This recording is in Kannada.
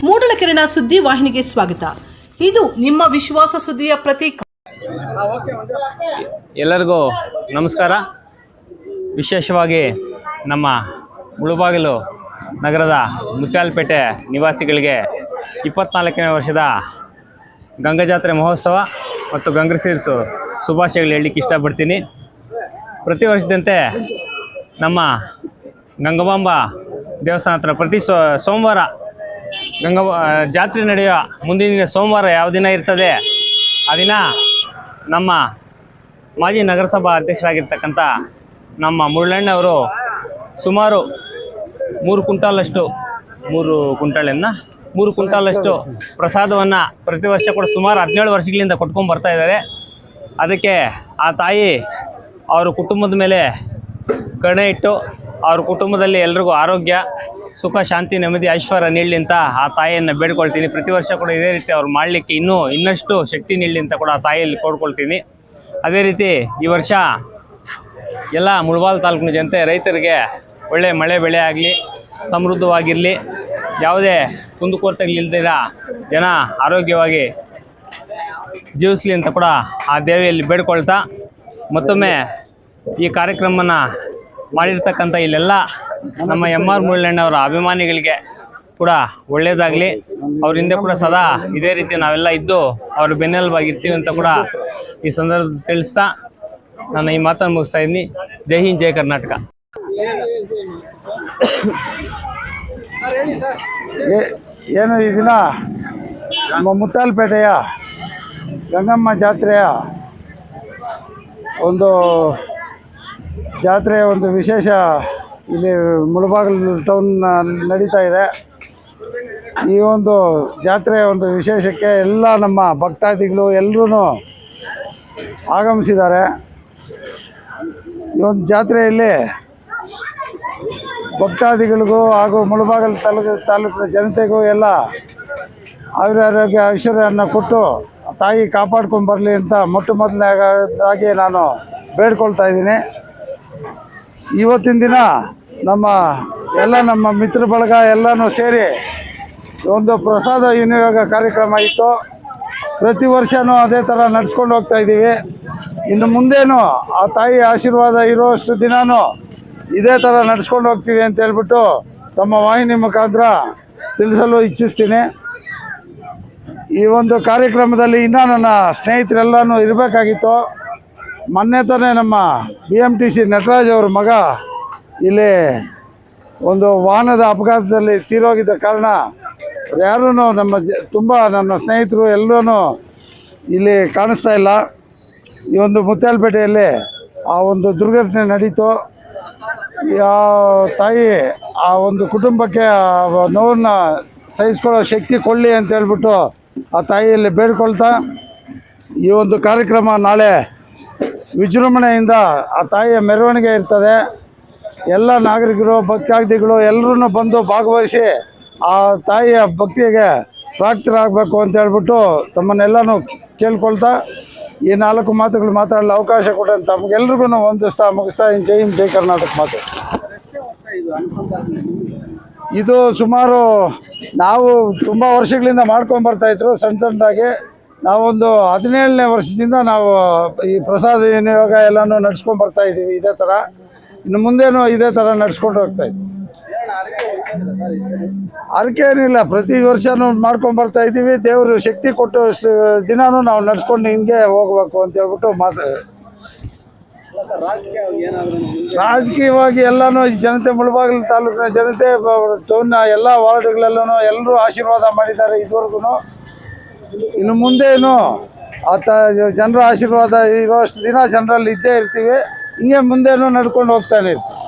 ಮೂಡಲಕೆರೆನ ಸುದ್ದಿ ವಾಹಿನಿಗೆ ಸ್ವಾಗತ. ಇದು ನಿಮ್ಮ ವಿಶ್ವಾಸ ಸುದ್ದಿಯ ಪ್ರತೀಕ. ಎಲ್ಲರಿಗೂ ನಮಸ್ಕಾರ. ವಿಶೇಷವಾಗಿ ನಮ್ಮ ಮುಳುಬಾಗಿಲು ನಗರದ ಮುತ್ಯಾಲಪೇಟೆ ನಿವಾಸಿಗಳಿಗೆ 24ನೇ ವರ್ಷದ ಗಂಗಾಜಾತ್ರೆ ಮಹೋತ್ಸವ ಮತ್ತು ಗಂಗಸೀರ್ಸು ಶುಭಾಶಯಗಳು ಹೇಳಲಿಕ್ಕೆ ಇಷ್ಟಪಡ್ತೀನಿ. ಪ್ರತಿ ವರ್ಷದಂತೆ ನಮ್ಮ ಗಂಗಮಾಂಬ ದೇವಸ್ಥಾನ ಹತ್ರ ಪ್ರತಿ ಸೋಮವಾರ ಜಾತ್ರೆ ನಡೆಯುವ ಮುಂದಿನ ಸೋಮವಾರ ಯಾವ ದಿನ ಇರ್ತದೆ ಆ ದಿನ ನಮ್ಮ ಮಾಜಿ ನಗರಸಭಾ ಅಧ್ಯಕ್ಷರಾಗಿರ್ತಕ್ಕಂಥ ನಮ್ಮ ಮುಳ್ಳಣ್ಣವರು ಸುಮಾರು 3 ಕ್ವಿಂಟಾಲಷ್ಟು ಪ್ರಸಾದವನ್ನು ಪ್ರತಿ ವರ್ಷ ಕೂಡ ಸುಮಾರು 17 ವರ್ಷಗಳಿಂದ ಕೊಟ್ಕೊಂಡು ಬರ್ತಾ ಇದ್ದಾರೆ. ಅದಕ್ಕೆ ಆ ತಾಯಿ ಅವರ ಕುಟುಂಬದ ಮೇಲೆ ಕರುಣೆ ಇಟ್ಟು ಅವ್ರ ಕುಟುಂಬದಲ್ಲಿ ಎಲ್ರಿಗೂ ಆರೋಗ್ಯ, ಸುಖ, ಶಾಂತಿ, ನೆಮ್ಮದಿ, ಐಶ್ವರ್ಯ ನೀಡಲಿ ಅಂತ ಆ ತಾಯಿಯನ್ನು ಬೇಡ್ಕೊಳ್ತೀನಿ. ಪ್ರತಿ ವರ್ಷ ಕೂಡ ಇದೇ ರೀತಿ ಅವ್ರು ಮಾಡಲಿಕ್ಕೆ ಇನ್ನಷ್ಟು ಶಕ್ತಿ ನೀಡಲಿ ಅಂತ ಕೂಡ ಆ ತಾಯಿಯಲ್ಲಿ ಕೋಡ್ಕೊಳ್ತೀನಿ. ಅದೇ ರೀತಿ ಈ ವರ್ಷ ಎಲ್ಲ ಮುಳಬಾಗಿಲು ತಾಲೂಕಿನ ಜನತೆ ರೈತರಿಗೆ ಒಳ್ಳೆ ಮಳೆ ಬೆಳೆ ಆಗಲಿ, ಸಮೃದ್ಧವಾಗಿರಲಿ, ಯಾವುದೇ ಕುಂದುಕೊರತೆಗಳಿಲ್ದಿರ ಜನ ಆರೋಗ್ಯವಾಗಿ ಜೀವಿಸಲಿ ಅಂತ ಕೂಡ ಆ ದೇವಿಯಲ್ಲಿ ಬೇಡ್ಕೊಳ್ತಾ, ಮತ್ತೊಮ್ಮೆ ಈ ಕಾರ್ಯಕ್ರಮನ ಮಾಡಿರ್ತಕ್ಕಂಥ ಇಲ್ಲೆಲ್ಲ ನಮ್ಮ ಎಮ್.ಆರ್. ಮುಳ್ಳಣ್ಣವರ ಅಭಿಮಾನಿಗಳಿಗೆ ಕೂಡ ಒಳ್ಳೆಯದಾಗಲಿ, ಅವ್ರ ಹಿಂದೆ ಕೂಡ ಸದಾ ಇದೇ ರೀತಿ ನಾವೆಲ್ಲ ಇದ್ದು ಅವ್ರ ಬೆನ್ನೆಲುಬಾಗಿರ್ತೀವಿ ಅಂತ ಕೂಡ ಈ ಸಂದರ್ಭದಲ್ಲಿ ತಿಳಿಸ್ತಾ ನಾನು ಈ ಮಾತನ್ನು ಮುಗಿಸ್ತಾ ಇದ್ದೀನಿ. ಜೈ ಹಿಂದ್, ಜೈ ಕರ್ನಾಟಕ. ಏನು ಈ ದಿನ ನಮ್ಮ ಮುತ್ತಾಲಪೇಟೆಯ ಗಂಗಮ್ಮ ಜಾತ್ರೆಯ ಒಂದು ವಿಶೇಷ ಇಲ್ಲಿ ಮುಳಬಾಗಿಲು ಟೌನ್ ನಡೀತಾ ಇದೆ. ಈ ಒಂದು ಜಾತ್ರೆಯ ಒಂದು ವಿಶೇಷಕ್ಕೆ ಎಲ್ಲ ನಮ್ಮ ಭಕ್ತಾದಿಗಳು ಎಲ್ಲರೂ ಆಗಮಿಸಿದ್ದಾರೆ. ಈ ಒಂದು ಜಾತ್ರೆಯಲ್ಲಿ ಭಕ್ತಾದಿಗಳಿಗೂ ಹಾಗೂ ಮುಳಬಾಗಿಲು ತಾಲೂಕಿನ ಜನತೆಗೂ ಎಲ್ಲ ಆರೋಗ್ಯ ಐಶ್ವರ್ಯವನ್ನು ಕೊಟ್ಟು ತಾಯಿ ಕಾಪಾಡ್ಕೊಂಡು ಬರಲಿ ಅಂತ ಮೊದಲನೇದಾಗಿ ನಾನು ಬೇಡ್ಕೊಳ್ತಾ ಇದ್ದೀನಿ. ಇವತ್ತಿನ ದಿನ ನಮ್ಮ ಮಿತ್ರ ಬಳಗ ಎಲ್ಲನೂ ಸೇರಿ ಒಂದು ಪ್ರಸಾದ ವಿನಿಯೋಗ ಕಾರ್ಯಕ್ರಮ ಇತ್ತು. ಪ್ರತಿ ವರ್ಷವೂ ಅದೇ ಥರ ನಡೆಸ್ಕೊಂಡು ಹೋಗ್ತಾ ಇದ್ದೀವಿ. ಇನ್ನು ಮುಂದೇನು ಆ ತಾಯಿ ಆಶೀರ್ವಾದ ಇರೋಷ್ಟು ದಿನವೂ ಇದೇ ಥರ ನಡೆಸ್ಕೊಂಡು ಹೋಗ್ತೀವಿ ಅಂತ ಹೇಳ್ಬಿಟ್ಟು ತಮ್ಮ ವಾಹಿನಿ ಮುಖಾಂತರ ತಿಳಿಸಲು ಇಚ್ಛಿಸ್ತೀನಿ. ಈ ಒಂದು ಕಾರ್ಯಕ್ರಮದಲ್ಲಿ ಇನ್ನೂ ನನ್ನ ಸ್ನೇಹಿತರೆಲ್ಲನೂ ಇರಬೇಕಾಗಿತ್ತು. ಮೊನ್ನೆ ತಾನೇ ನಮ್ಮ BMTC ನಟರಾಜ್ ಅವ್ರ ಮಗ ಇಲ್ಲಿ ಒಂದು ವಾಹನದ ಅಪಘಾತದಲ್ಲಿ ತೀರೋಗಿದ್ದ ಕಾರಣ ಯಾರೂ ನನ್ನ ಸ್ನೇಹಿತರು ಎಲ್ಲರೂ ಇಲ್ಲಿ ಕಾಣಿಸ್ತಾ ಇಲ್ಲ. ಈ ಒಂದು ಮುತ್ಯಾಲಪೇಟೆಯಲ್ಲಿ ಆ ಒಂದು ದುರ್ಘಟನೆ ನಡೀತು. ತಾಯಿ ಆ ಒಂದು ಕುಟುಂಬಕ್ಕೆ ನೋವನ್ನು ಸಹಿಸ್ಕೊಳ್ಳೋ ಶಕ್ತಿ ಕೊಡಲಿ ಅಂತ ಹೇಳ್ಬಿಟ್ಟು ಆ ತಾಯಿಯಲ್ಲಿ ಬೇಡ್ಕೊಳ್ತಾ, ಈ ಒಂದು ಕಾರ್ಯಕ್ರಮ ನಾಳೆ ವಿಜೃಂಭಣೆಯಿಂದ ಆ ತಾಯಿಯ ಮೆರವಣಿಗೆ ಇರ್ತದೆ. ಎಲ್ಲ ನಾಗರಿಕರು, ಭಕ್ತಾದಿಗಳು ಎಲ್ಲರೂ ಬಂದು ಭಾಗವಹಿಸಿ ಆ ತಾಯಿಯ ಭಕ್ತಿಗೆ ಪ್ರಾಪ್ತರಾಗಬೇಕು ಅಂತ ಹೇಳ್ಬಿಟ್ಟು ತಮ್ಮನ್ನೆಲ್ಲನೂ ಕೇಳ್ಕೊಳ್ತಾ ಈ 4 ಮಾತುಗಳು ಮಾತಾಡಲು ಅವಕಾಶ ಕೊಟ್ಟಂತ ತಮಗೆಲ್ರಿಗೂ ವಂದಿಸ್ತಾ ಮುಗಿಸ್ತಾ ಜೈ ಹಿಂದ್, ಜೈ ಕರ್ನಾಟಕ ಮಾತು. ಇದು ಸುಮಾರು ನಾವು ತುಂಬ ವರ್ಷಗಳಿಂದ ಮಾಡ್ಕೊಂಡು ಬರ್ತಾಯಿದ್ರು. ಸಣ್ಣದಾಗಿ ನಾವೊಂದು 17ನೇ ವರ್ಷದಿಂದ ನಾವು ಈ ಪ್ರಸಾದ ವಿನಿಯೋಗ ಎಲ್ಲನೂ ನಡ್ಸ್ಕೊಂಡು ಬರ್ತಾಯಿದ್ದೀವಿ. ಇದೇ ಥರ ಇನ್ನು ಮುಂದೇನು ಇದೇ ಥರ ನಡ್ಸ್ಕೊಂಡು ಹೋಗ್ತಾಯಿದ್ವಿ. ಅರ್ಕೆ ಏನಿಲ್ಲ, ಪ್ರತಿ ವರ್ಷನೂ ಮಾಡ್ಕೊಂಡು ಬರ್ತಾಯಿದ್ದೀವಿ. ದೇವರು ಶಕ್ತಿ ಕೊಟ್ಟು ದಿನವೂ ನಾವು ನಡ್ಸ್ಕೊಂಡು ಹಿಂಗೆ ಹೋಗ್ಬೇಕು ಅಂತ ಹೇಳ್ಬಿಟ್ಟು ರಾಜಕೀಯವಾಗಿ ಎಲ್ಲನೂ ಜನತೆ, ಮುಳಬಾಗಿಲು ತಾಲೂಕಿನ ಜನತೆ, ಟೌನ್ನ ಎಲ್ಲ ವಾರ್ಡ್ಗಳಲ್ಲೂ ಎಲ್ಲರೂ ಆಶೀರ್ವಾದ ಮಾಡಿದ್ದಾರೆ ಇದುವರೆಗೂ. ಇನ್ನು ಮುಂದೇನು ಜನರ ಆಶೀರ್ವಾದ ಇರೋಷ್ಟು ದಿನ ಜನರಲ್ಲಿ ಇದ್ದೇ ಇರ್ತೀವಿ. ಹಿಂಗೆ ಮುಂದೇನು ನಡ್ಕೊಂಡು ಹೋಗ್ತಾನೆ ಇರ್ತೀವಿ.